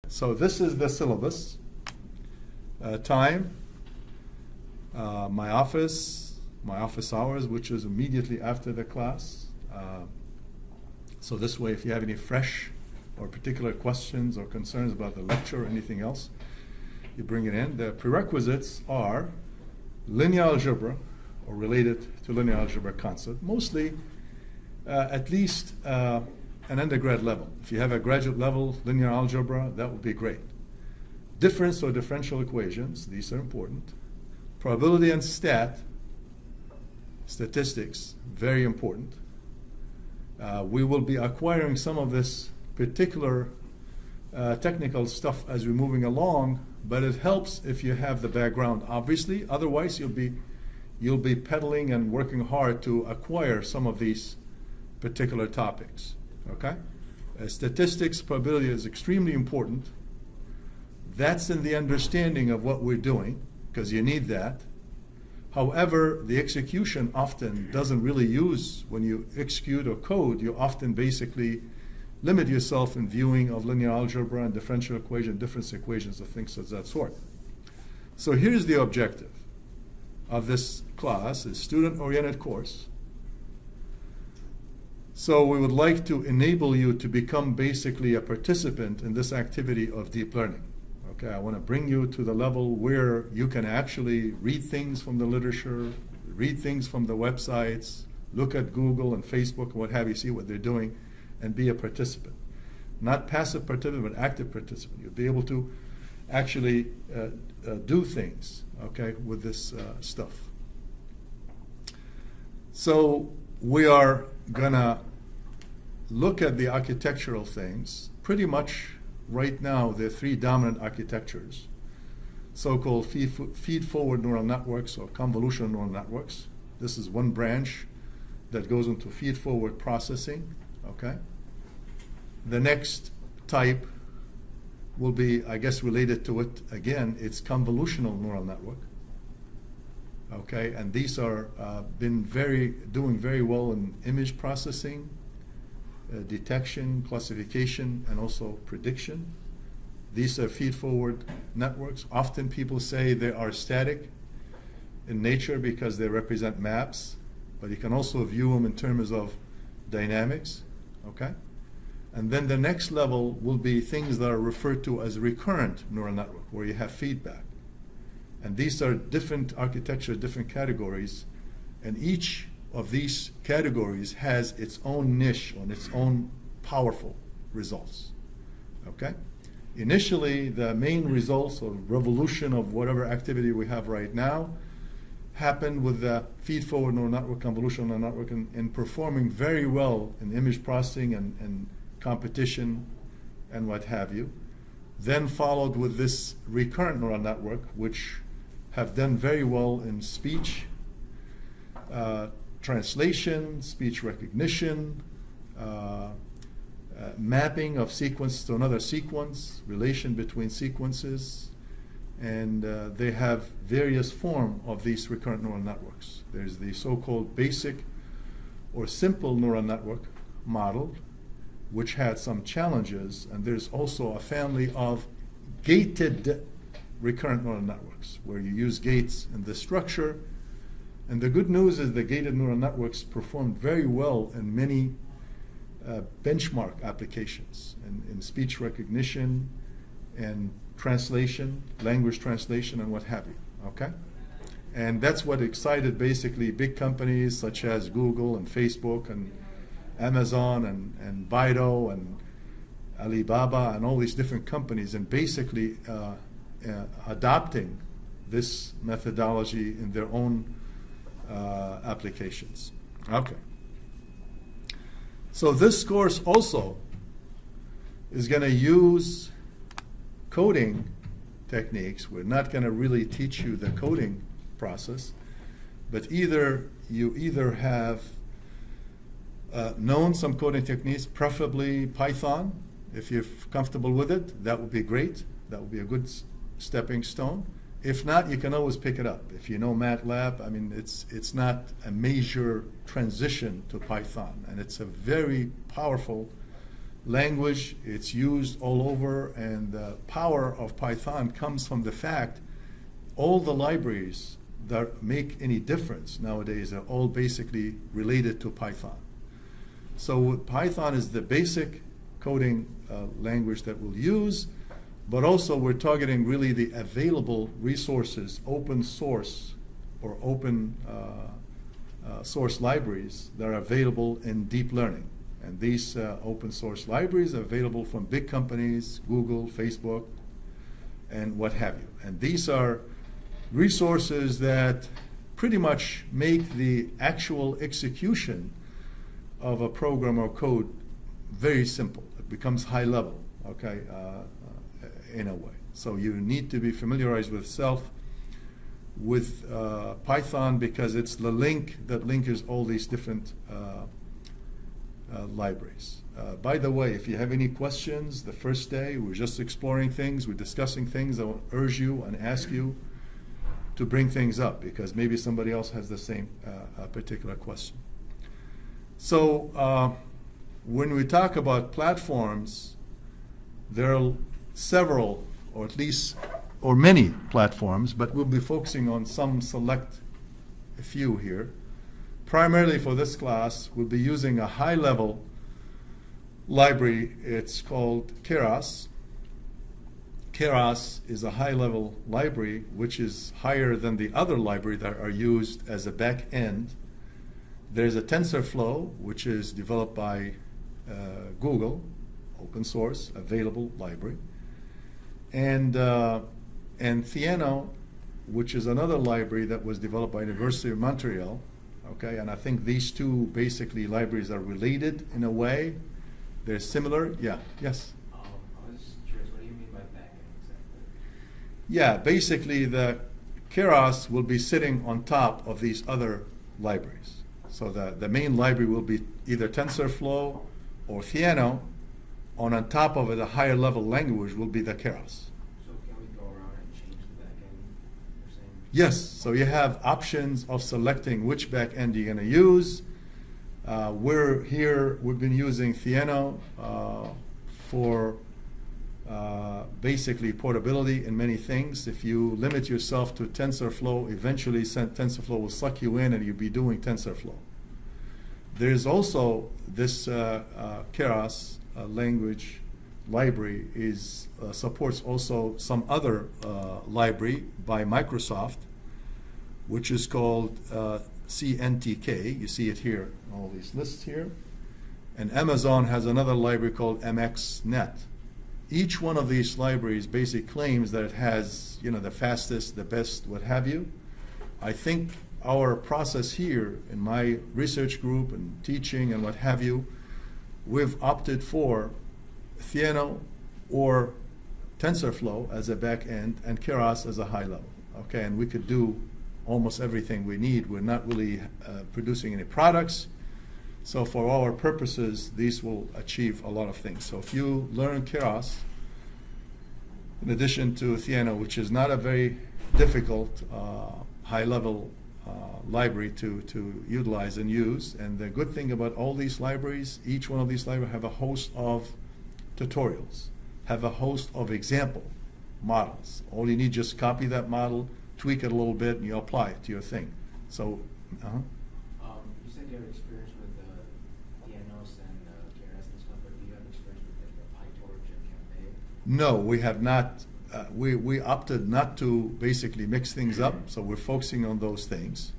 So this is the syllabus. Time, my office hours, which is immediately after the class. So this way, if you have any fresh or particular questions or concerns about the lecture or anything else, you bring it in. The prerequisites are linear algebra or related to linear algebra concept, mostly at least an undergrad level. If you have a graduate level linear algebra, that would be great. Difference or differential equations, these are important. Probability and statistics, very important. We will be acquiring some of this particular technical stuff as we're moving along, but it helps if you have the background, obviously. Otherwise, you'll be pedaling and working hard to acquire some of these particular topics. Okay? Statistics, probability is extremely important. That's in the understanding of what we're doing, because you need that. However, the execution often doesn't really use, when you execute or code, you often basically limit yourself in viewing of linear algebra and differential equation, difference equations, and things of that sort. So here's the objective of this class, a student-oriented course. So we would like to enable you to become basically a participant in this activity of deep learning. Okay, I want to bring you to the level where you can actually read things from the literature, read things from the websites, look at Google and Facebook and what have you, see what they're doing, and be a participant. Not passive participant, but active participant. You'll be able to actually do things, okay, with this stuff. So we are gonna look at the architectural things. Pretty much right now, there are three dominant architectures, so-called feed-forward neural networks or convolutional neural networks. This is one branch that goes into feed-forward processing, okay? The next type will be, I guess, related to it again. It's convolutional neural network, okay? And these are doing very well in image processing, detection, classification, and also prediction. These are feed-forward networks. Often people say they are static in nature because they represent maps, but you can also view them in terms of dynamics, okay? And then the next level will be things that are referred to as recurrent neural network, where you have feedback. And these are different architecture, different categories, and each of these categories has its own niche on its own powerful results, okay? Initially, the main results or revolution of whatever activity we have right now happened with the feed-forward neural network, convolutional neural network, in performing very well in image processing and competition and what have you. Then followed with this recurrent neural network, which have done very well in speech, translation, speech recognition, mapping of sequence to another sequence, relation between sequences, and they have various forms of these recurrent neural networks. There's the so-called basic or simple neural network model, which had some challenges, and there's also a family of gated recurrent neural networks, where you use gates in the structure. And the good news is the gated neural networks performed very well in many benchmark applications, in speech recognition and translation, language translation, and what have you, okay? And that's what excited basically big companies such as Google and Facebook and Amazon and Baidu and Alibaba and all these different companies, and basically adopting this methodology in their own applications. Okay. So this course also is going to use coding techniques. We're not going to really teach you the coding process, but you either have known some coding techniques, preferably Python. If you're comfortable with it, that would be great. That would be a good stepping stone. If not, you can always pick it up. If you know MATLAB, I mean, it's not a major transition to Python, and it's a very powerful language. It's used all over, and the power of Python comes from the fact all the libraries that make any difference nowadays are all basically related to Python. So Python is the basic coding language that we'll use, but also we're targeting really the available resources, open source or open source libraries that are available in deep learning. And these open source libraries are available from big companies, Google, Facebook, and what have you. And these are resources that pretty much make the actual execution of a program or code very simple. It becomes high level, okay, in a way. So you need to be familiarized with Python, because it's the link that links all these different libraries. By the way, if you have any questions, the first day we're just exploring things, we're discussing things, I will urge you and ask you to bring things up, because maybe somebody else has the same particular question. So when we talk about platforms, there are several, or at least, or many platforms, but we'll be focusing on some select few here. Primarily for this class, we'll be using a high-level library. It's called Keras. Keras is a high-level library which is higher than the other library that are used as a back end. There's a TensorFlow, which is developed by Google, open source, available library. And Theano, which is another library that was developed by University of Montreal. Okay, and I think these two basically libraries are related in a way. They're similar. Yeah, yes? I was curious, what do you mean by backend exactly? Yeah, basically the Keras will be sitting on top of these other libraries. So the main library will be either TensorFlow or Theano, and on top of it, a higher level language will be the Keras. So can we go around and change the backend, you're saying? Yes, so you have options of selecting which backend you're going to use. We've been using Theano for basically portability in many things. If you limit yourself to TensorFlow, eventually TensorFlow will suck you in and you'll be doing TensorFlow. There's also this Keras language library supports also some other library by Microsoft, which is called CNTK. You see it here, all these lists here. And Amazon has another library called MXNet. Each one of these libraries basically claims that it has, the fastest, the best, what have you. I think our process here in my research group and teaching and what have you, we've opted for Theano or TensorFlow as a back end and Keras as a high level. Okay, and we could do almost everything we need. We're not really producing any products. So for our purposes, these will achieve a lot of things. So if you learn Keras, in addition to Theano, which is not a very difficult high-level library to utilize and use, and the good thing about all these libraries, each one of these libraries have a host of tutorials, have a host of example models. All you need, just copy that model, tweak it a little bit, and you apply it to your thing. So, You said you have experience with Theanos and Keras and stuff, but do you have experience with the PiTorch and Campaign? No, we have not. We opted not to basically mix things up, so we're focusing on those things.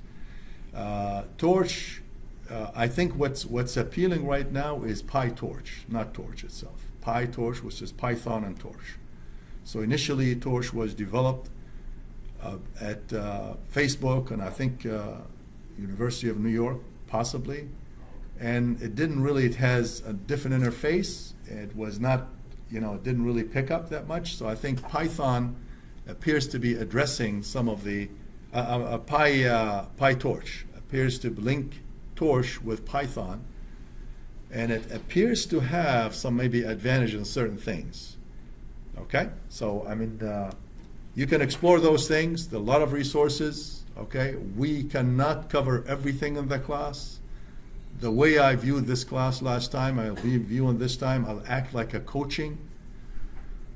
Torch, I think what's appealing right now is PiTorch, not Torch itself. PiTorch, which is Python and Torch. So initially, Torch was developed at Facebook and I think University of New York, possibly. And it didn't really, it has a different interface. It was not, it didn't really pick up that much. So I think Python appears to be addressing some of the, PiTorch appears to link Torch with Python. And it appears to have some maybe advantage in certain things. Okay? So, you can explore those things. There are a lot of resources. Okay? We cannot cover everything in the class. the way I viewed this class last time, I'll be viewing this time. I'll act like a coaching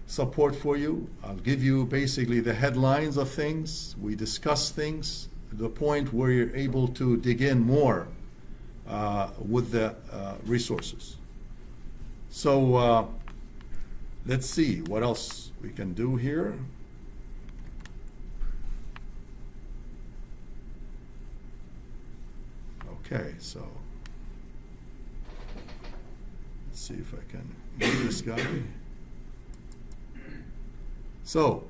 support for you. I'll give you basically the headlines of things. We discuss things to the point where you're able to dig in more with the resources. So let's see what else we can do here. Okay, so let's see if I can get this guy. So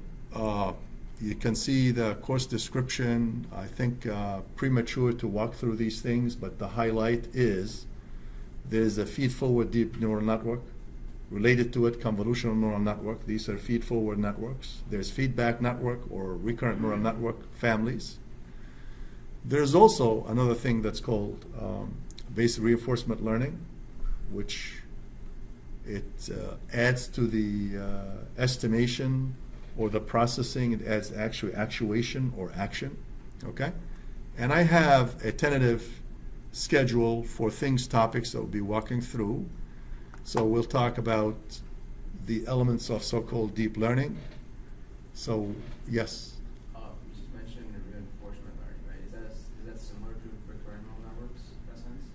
you can see the course description. I think premature to walk through these things, but the highlight is there's a feed-forward deep neural network. Related to it, convolutional neural network. These are feed-forward networks. There's feedback network or recurrent neural network families. There's also another thing that's called basic reinforcement learning, which it adds to the estimation or the processing. It adds actually actuation or action, okay? And I have a tentative schedule for topics that we'll be walking through. So we'll talk about the elements of so-called deep learning. So, yes? You just mentioned reinforcement learning, right? Is that similar to recurrent neural networks in that sense?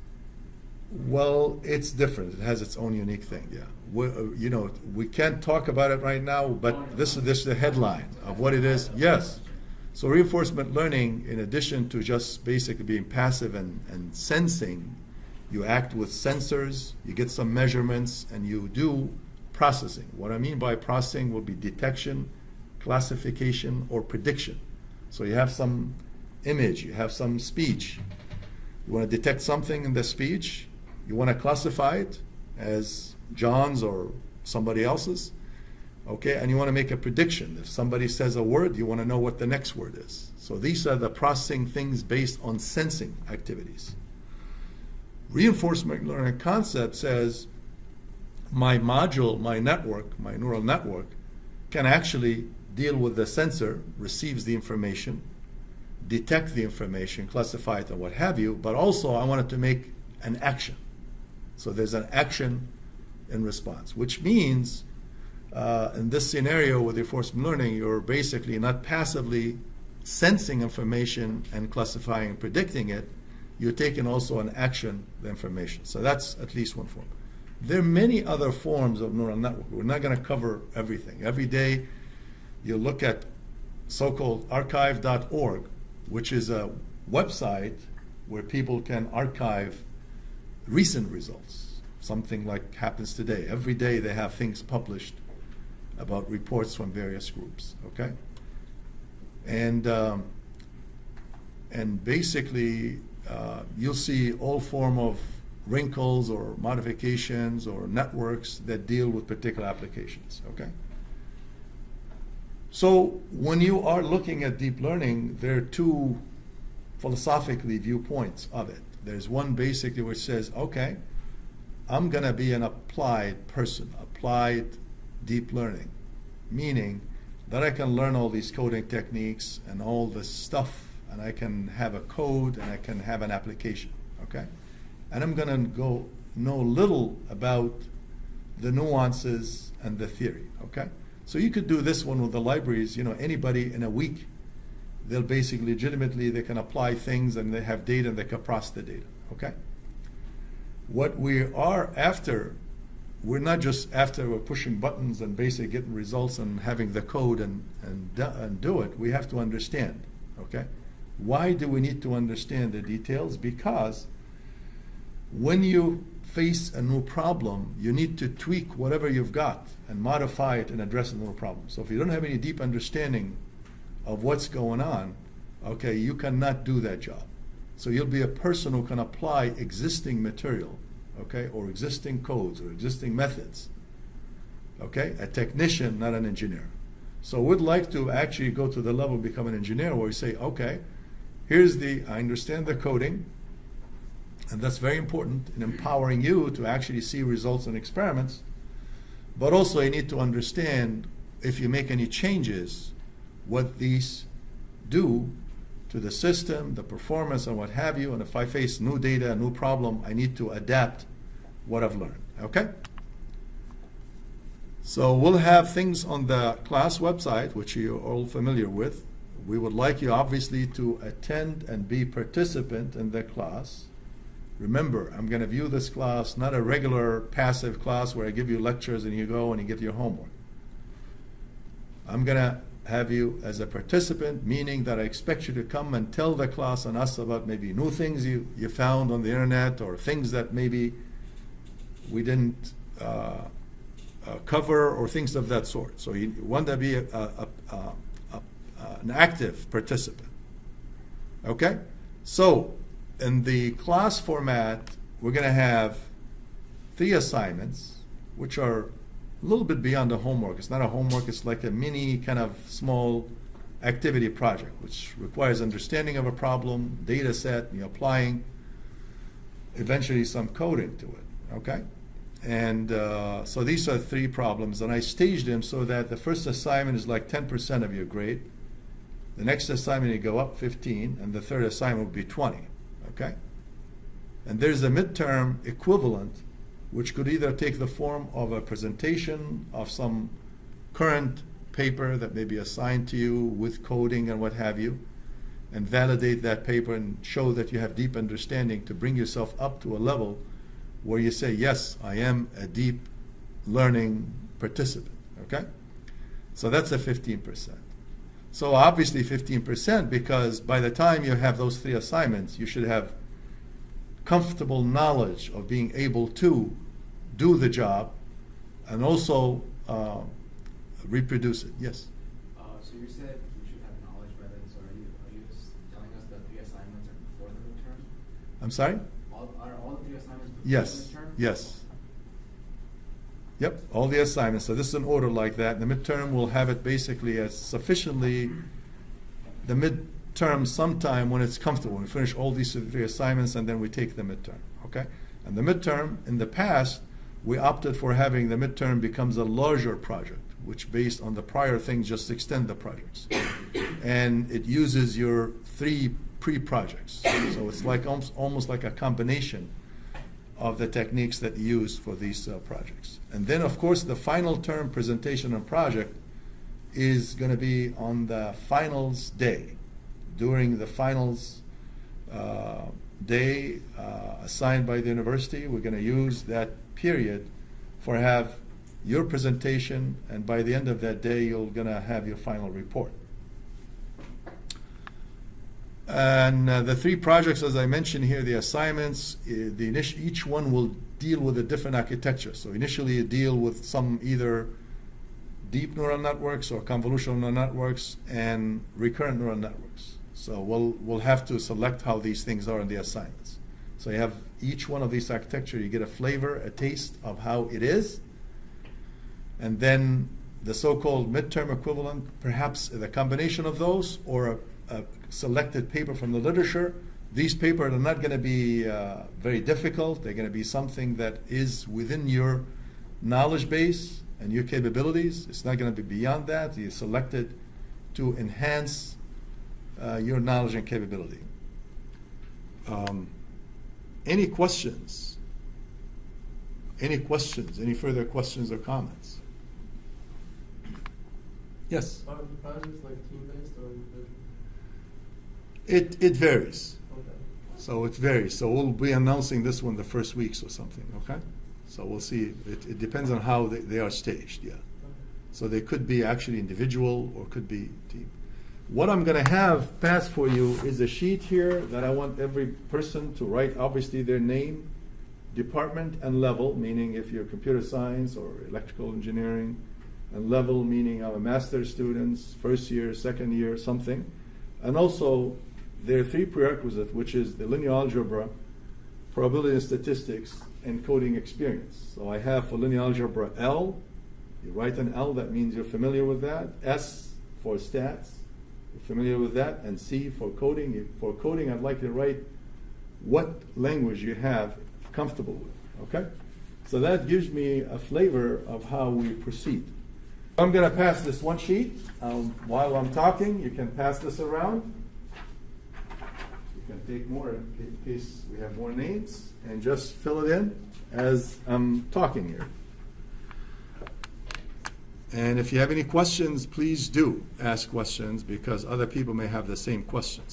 Well, it's different. It has its own unique thing, yeah. We can't talk about it right now, but this is the headline of what it is. Yes. So reinforcement learning, in addition to just basically being passive and sensing, you act with sensors, you get some measurements, and you do processing. What I mean by processing will be detection, classification, or prediction. So you have some image, you have some speech. You want to detect something in the speech, you want to classify it as John's or somebody else's, okay, and you want to make a prediction. If somebody says a word, you want to know what the next word is. So these are the processing things based on sensing activities. Reinforcement learning concept says my module, my network, my neural network can actually deal with the sensor, receives the information, detect the information, classify it, and what have you, but also I want it to make an action. So there's an action in response, which means in this scenario with reinforcement learning, you're basically not passively sensing information and classifying and predicting it. You're taking also an action, the information. So that's at least one form. There are many other forms of neural network. We're not going to cover everything. Every day you look at so-called archive.org, which is a website where people can archive recent results. Something like happens today. Every day they have things published about reports from various groups, okay? And basically, you'll see all form of wrinkles or modifications or networks that deal with particular applications, okay? So when you are looking at deep learning, there are two philosophically viewpoints of it. There's one basically which says, okay, I'm going to be an applied person, applied deep learning, meaning that I can learn all these coding techniques and all this stuff, and I can have a code and I can have an application, okay? And I'm going to go know little about the nuances and the theory, okay? So you could do this one with the libraries. Anybody in a week, they'll basically legitimately, they can apply things and they have data and they can process the data, okay? What we are after, we're not just after we're pushing buttons and basically getting results and having the code and do it. We have to understand, okay? Why do we need to understand the details? Because when you face a new problem, you need to tweak whatever you've got and modify it and address the new problem. So if you don't have any deep understanding of what's going on, okay, you cannot do that job. So you'll be a person who can apply existing material, okay, or existing codes or existing methods, okay? A technician, not an engineer. So we'd like to actually go to the level of become an engineer where we say, okay, I understand the coding, and that's very important in empowering you to actually see results in experiments, but also you need to understand if you make any changes, what these do to the system, the performance and what have you, and if I face new data, new problem, I need to adapt what I've learned, okay? So we'll have things on the class website, which you're all familiar with. We would like you obviously to attend and be participant in the class. Remember, I'm going to view this class not a regular passive class where I give you lectures and you go and you get your homework. I'm going to have you as a participant, meaning that I expect you to come and tell the class and us about maybe new things you found on the internet or things that maybe we didn't cover or things of that sort. So you want to be an active participant. Okay? So in the class format, we're going to have 3 assignments, which are a little bit beyond the homework. It's not a homework, it's like a mini kind of small activity project, which requires understanding of a problem, data set, and applying eventually some coding to it, okay? And so these are 3 problems, and I staged them so that the first assignment is like 10% of your grade, the next assignment you go up 15, and the third assignment will be 20, okay? And there's a midterm equivalent, which could either take the form of a presentation of some current paper that may be assigned to you with coding and what have you, and validate that paper and show that you have deep understanding to bring yourself up to a level where you say, yes, I am a deep learning participant, okay? So that's a 15%. So obviously 15%, because by the time you have those 3 assignments, you should have comfortable knowledge of being able to do the job and also reproduce it. Yes? So you said you should have knowledge by then, so are you just telling us that 3 assignments are before the midterm? I'm sorry? Are all 3 assignments before Yes. the midterm? Yes. Yep, all the assignments. So this is an order like that. The midterm will have it basically as sufficiently, the midterm sometime when it's comfortable. We finish all these 3 assignments and then we take the midterm, okay? And the midterm, in the past, we opted for having the midterm becomes a larger project, which based on the prior things just extend the projects. And it uses your 3 pre-projects. So it's like almost like a combination of the techniques that you use for these projects. And then, of course, the final term presentation and project is going to be on the finals day. During the finals day assigned by the university, we're going to use that period for have your presentation, and by the end of that day, you're going to have your final report. And the 3 projects, as I mentioned here, the assignments, each one will deal with a different architecture. So initially you deal with some either deep neural networks or convolutional neural networks and recurrent neural networks. So we'll have to select how these things are in the assignments. So you have each one of these architecture, you get a flavor, a taste of how it is. And then the so-called midterm equivalent, perhaps the combination of those or a selected paper from the literature. These papers are not going to be very difficult. They're going to be something that is within your knowledge base and your capabilities. It's not going to be beyond that. You're selected to enhance your knowledge and capability. Any questions? Any questions? Any further questions or comments? Yes? Are the projects like team-based or individual? It varies. Okay. So it varies. So we'll be announcing this one the first weeks or something, okay? So we'll see. It depends on how they are staged, yeah. Okay. So they could be actually individual or could be team. What I'm going to have passed for you is a sheet here that I want every person to write, obviously, their name, department, and level, meaning if you're computer science or electrical engineering, and level meaning I'm a master's students, first year, second year, something. And also, there are 3 prerequisites, which is the linear algebra, probability and statistics, and coding experience. So I have for linear algebra L. You write an L, that means you're familiar with that. S for stats, you're familiar with that. And C for coding. For coding, I'd like you to write what language you have comfortable with, okay? So that gives me a flavor of how we proceed. I'm going to pass this one sheet. While I'm talking, you can pass this around. can take more in case we have more names, and just fill it in as I'm talking here. And if you have any questions, please do ask questions, because other people may have the same questions.